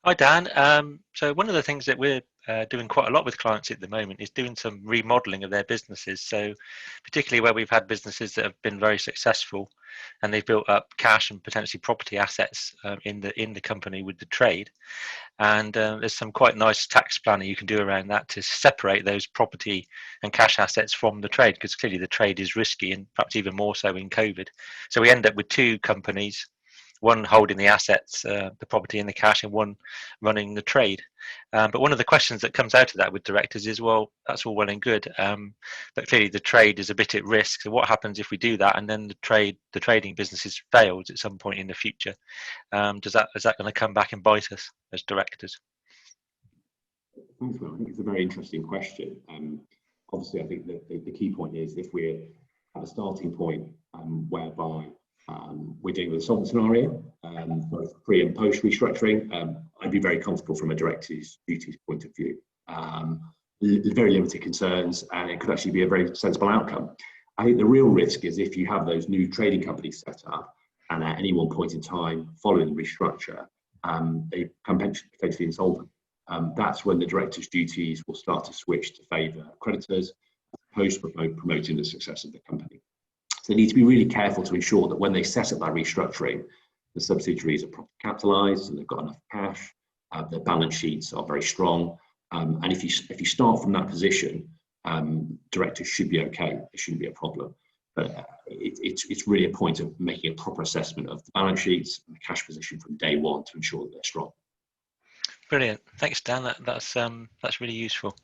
Hi Dan. So one of the things that we're doing quite a lot with clients at the moment is doing some remodeling of their businesses. So particularly where we've had businesses that have been very successful and they've built up cash and potentially property assets in the company with the trade. And there's some quite nice tax planning you can do around that to separate those property and cash assets from the trade, because clearly the trade is risky and perhaps even more so in COVID. So we end up with two companies, one holding the assets, the property and the cash, and one running the trade. But one of the questions that comes out of that with directors is, well, that's all well and good, but clearly the trade is a bit at risk. So what happens if we do that and then the trading businesses fails at some point in the future? Is that going to come back and bite us as directors? Thanks, Will. I think it's a very interesting question. Obviously, I think the key point is if we're at a starting point whereby we're dealing with a solvent scenario, both pre and post restructuring, I'd be very comfortable from a director's duties point of view. Very limited concerns, and it could actually be a very sensible outcome. I think the real risk is if you have those new trading companies set up, and at any one point in time following the restructure, they become potentially insolvent. That's when the director's duties will start to switch to favour creditors, as opposed to promoting the success of the company. So they need to be really careful to ensure that when they set up that restructuring, the subsidiaries are properly capitalised and they've got enough cash, their balance sheets are very strong. And if you start from that position, directors should be okay. It shouldn't be a problem. But it's really a point of making a proper assessment of the balance sheets and the cash position from day one to ensure that they're strong. Brilliant. Thanks, Dan. That's really useful.